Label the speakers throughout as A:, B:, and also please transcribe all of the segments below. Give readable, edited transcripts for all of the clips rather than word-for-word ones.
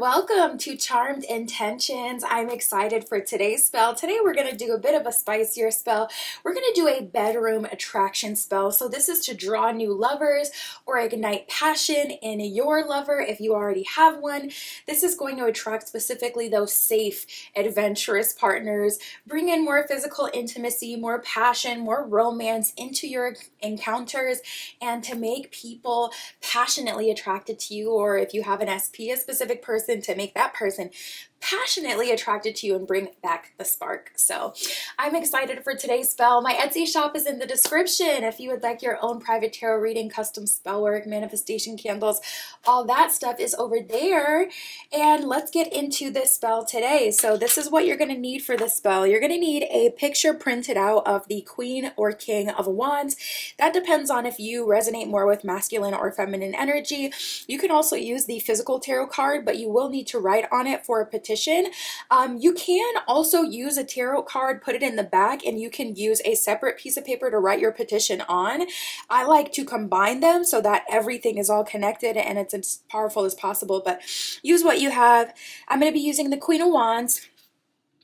A: Welcome to Charmed Intentions. I'm excited for today's spell. Today we're going to do a bit of a spicier spell. We're going to do a bedroom attraction spell. So this is to draw new lovers or ignite passion in your lover if you already have one. This is going to attract specifically those safe, adventurous partners, bring in more physical intimacy, more passion, more romance into your encounters, and to make people passionately attracted to you, or if you have an SP, a specific person, to make that person passionately attracted to you and bring back the spark. So I'm excited for today's spell. My Etsy shop is in the description if you would like your own private tarot reading, custom spell work, manifestation candles, all that stuff is over there. And let's get into this spell today. So this is what you're going to need for this spell. You're going to need a picture printed out of the Queen or King of Wands. That depends on if you resonate more with masculine or feminine energy. You can also use the physical tarot card, but you will need to write on it for a petition. You can also use a tarot card, put it in the back, and you can use a separate piece of paper to write your petition on. I like to combine them so that everything is all connected and it's as powerful as possible, but use what you have. I'm going to be using the Queen of Wands.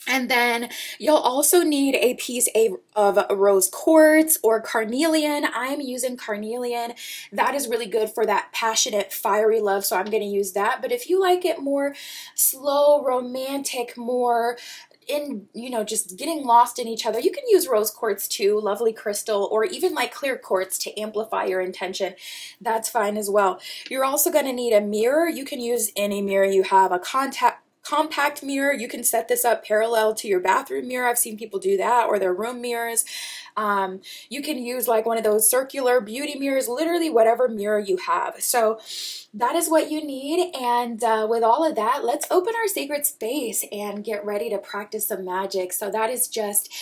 A: And then you'll also need a piece of rose quartz or carnelian. I'm using carnelian. That is really good for that passionate, fiery love, so I'm going to use that. But if you like it more slow, romantic, more in, just getting lost in each other, you can use rose quartz too, lovely crystal, or even like clear quartz to amplify your intention. That's fine as well. You're also going to need a mirror. You can use any mirror you have, a compact mirror. You can set this up parallel to your bathroom mirror. I've seen people do that, or their room mirrors. You can use like one of those circular beauty mirrors, literally whatever mirror you have. So that is what you need. And with all of that, let's open our sacred space and get ready to practice some magic. So that is just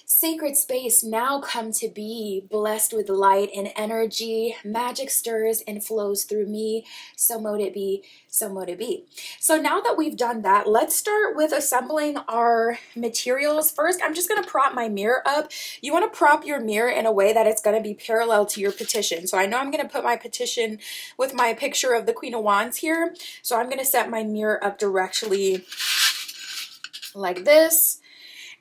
A: sacred space now come to be, blessed with light and energy. Magic stirs and flows through me. So mote it be, so mote it be. So now that we've done that, let's start with assembling our materials. First, I'm just going to prop my mirror up. You want to prop your mirror in a way that it's going to be parallel to your petition. So I know I'm going to put my petition with my picture of the Queen of Wands here. So I'm going to set my mirror up directly like this.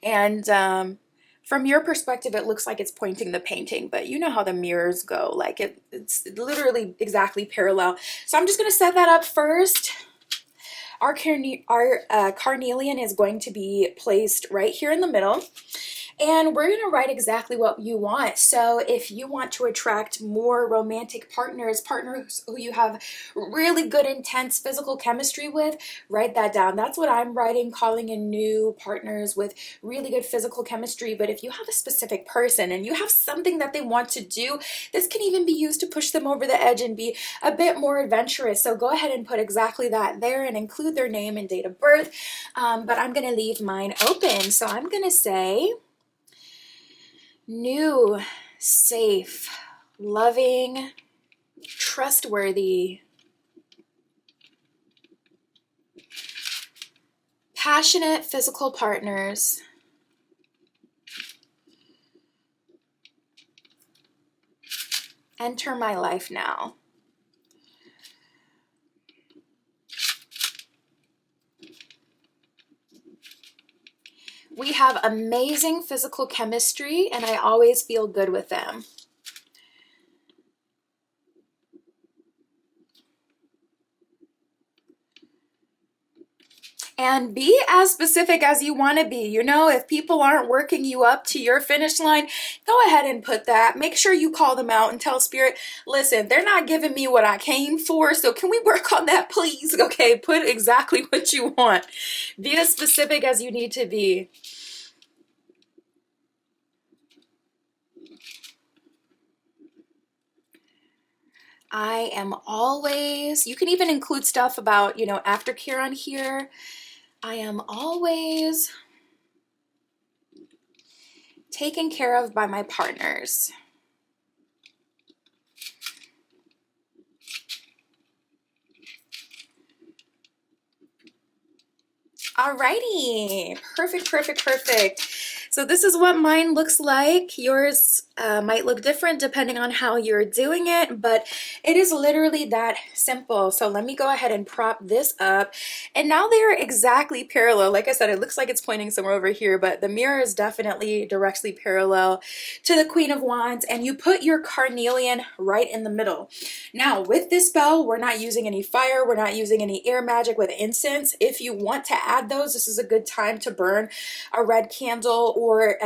A: And from your perspective, it looks like it's pointing the painting, but you know how the mirrors go. Like it's literally exactly parallel. So I'm just going to set that up first. Our carnelian is going to be placed right here in the middle. And we're going to write exactly what you want. So if you want to attract more romantic partners who you have really good, intense physical chemistry with, write that down. That's what I'm writing, calling in new partners with really good physical chemistry. But if you have a specific person and you have something that they want to do, this can even be used to push them over the edge and be a bit more adventurous. So go ahead and put exactly that there and include their name and date of birth. But I'm going to leave mine open. So I'm going to say new, safe, loving, trustworthy, passionate physical partners enter my life now. We have amazing physical chemistry, and I always feel good with them. And be as specific as you want to be. If people aren't working you up to your finish line, go ahead and put that. Make sure you call them out and tell Spirit, listen, they're not giving me what I came for, so can we work on that, please? Okay, put exactly what you want. Be as specific as you need to be. I am always, you can even include stuff about, aftercare on here. I am always taken care of by my partners. Alrighty, perfect. So this is what mine looks like. Yours Might look different depending on how you're doing it, but it is literally that simple. So let me go ahead and prop this up. And now they are exactly parallel. Like I said, it looks like it's pointing somewhere over here, but the mirror is definitely directly parallel to the Queen of Wands. And you put your carnelian right in the middle. Now, with this spell, we're not using any fire. We're not using any air magic with incense. If you want to add those, this is a good time to burn a red candle or,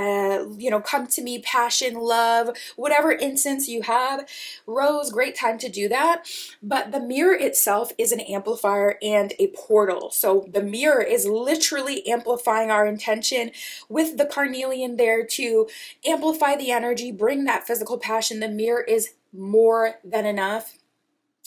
A: come to me, passion, love, whatever incense you have. Rose, great time to do that. But the mirror itself is an amplifier and a portal. So the mirror is literally amplifying our intention with the carnelian there to amplify the energy, bring that physical passion. The mirror is more than enough.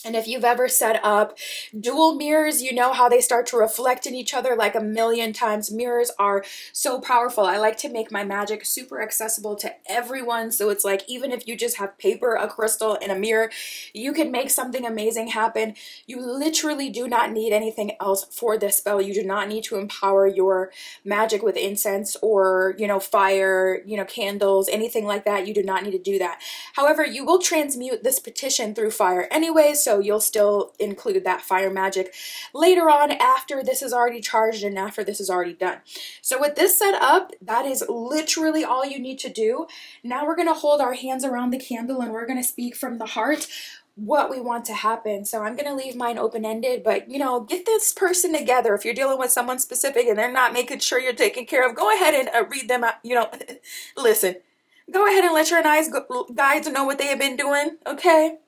A: And if you've ever set up dual mirrors, you know how they start to reflect in each other like a million times. Mirrors are so powerful. I like to make my magic super accessible to everyone. So it's like, even if you just have paper, a crystal, and a mirror, you can make something amazing happen. You literally do not need anything else for this spell. You do not need to empower your magic with incense or, fire, candles, anything like that. You do not need to do that. However, you will transmute this petition through fire anyway, so you'll still include that fire magic later on after this is already charged and after this is already done. So with this set up, that is literally all you need to do. Now we're going to hold our hands around the candle and we're going to speak from the heart what we want to happen. So I'm going to leave mine open-ended, but get this person together. If you're dealing with someone specific and they're not making sure you're taken care of, go ahead and read them out, listen. Go ahead and let your nice guides know what they have been doing, okay?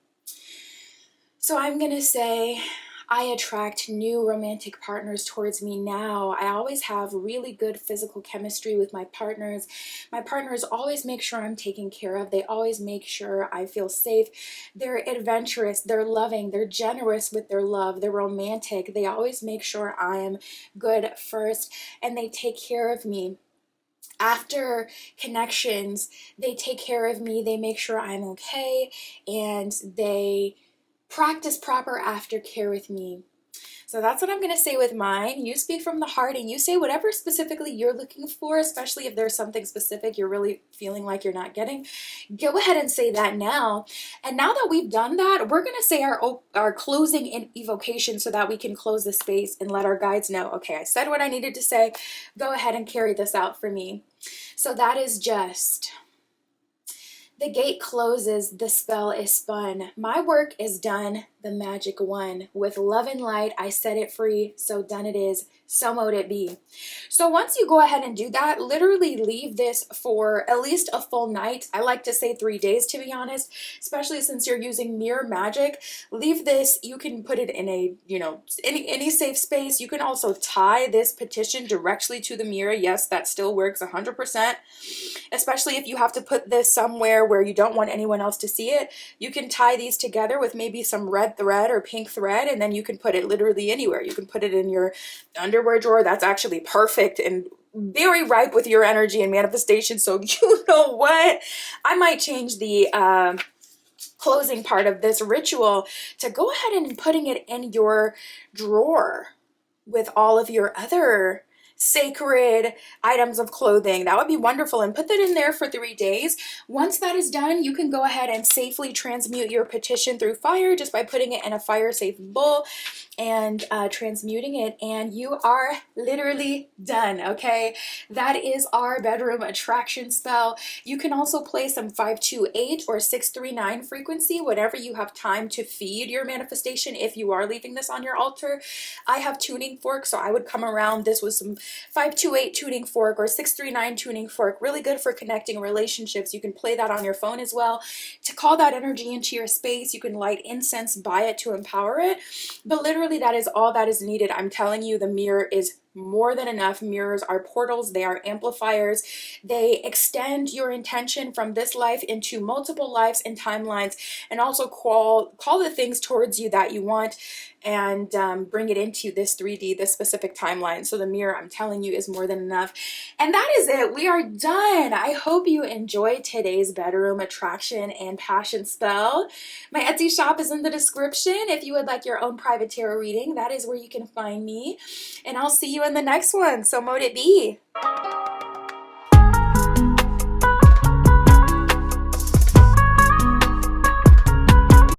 A: So I'm going to say, I attract new romantic partners towards me now. I always have really good physical chemistry with my partners. My partners always make sure I'm taken care of. They always make sure I feel safe. They're adventurous. They're loving. They're generous with their love. They're romantic. They always make sure I am good first, and they take care of me. After connections, they take care of me. They make sure I'm okay, and they practice proper aftercare with me. So that's what I'm going to say with mine. You speak from the heart and you say whatever specifically you're looking for, especially if there's something specific you're really feeling like you're not getting. Go ahead and say that now. And now that we've done that, we're going to say our closing in evocation so that we can close the space and let our guides know, okay, I said what I needed to say. Go ahead and carry this out for me. So that is just... The gate closes, the spell is spun. My work is done, the magic won. With love and light, I set it free, so done it is, so mote it be. So once you go ahead and do that, literally leave this for at least a full night. I like to say 3 days, to be honest, especially since you're using mirror magic. Leave this, you can put it in a, any safe space. You can also tie this petition directly to the mirror. Yes, that still works 100%, especially if you have to put this somewhere where you don't want anyone else to see it. You can tie these together with maybe some red thread or pink thread, and then you can put it literally anywhere. You can put it in your underwear drawer. That's actually perfect and very ripe with your energy and manifestation. So you know what? I might change the closing part of this ritual to go ahead and putting it in your drawer with all of your other sacred items of clothing. That would be wonderful, and put that in there for 3 days. Once that is done, you can go ahead and safely transmute your petition through fire just by putting it in a fire safe bowl and transmuting it, and you are literally done. Okay, that is our bedroom attraction spell. You can also play some 528 or 639 frequency, whatever you have time to feed your manifestation. If you are leaving this on your altar, I have tuning forks, so I would come around this with some 528 tuning fork or 639 tuning fork. Really good for connecting relationships. You can play that on your phone as well to call that energy into your space. You can light incense by it to empower it, but literally that is all that is needed. I'm telling you, the mirror is more than enough. Mirrors are portals. They are amplifiers. They extend your intention from this life into multiple lives and timelines, and also call the things towards you that you want, and bring it into this 3D, this specific timeline. So the mirror, I'm telling you, is more than enough. And that is it. We are done. I hope you enjoyed today's bedroom attraction and passion spell. My Etsy shop is in the description. If you would like your own private tarot reading, that is where you can find me. And I'll see you in the next one. So mote it be.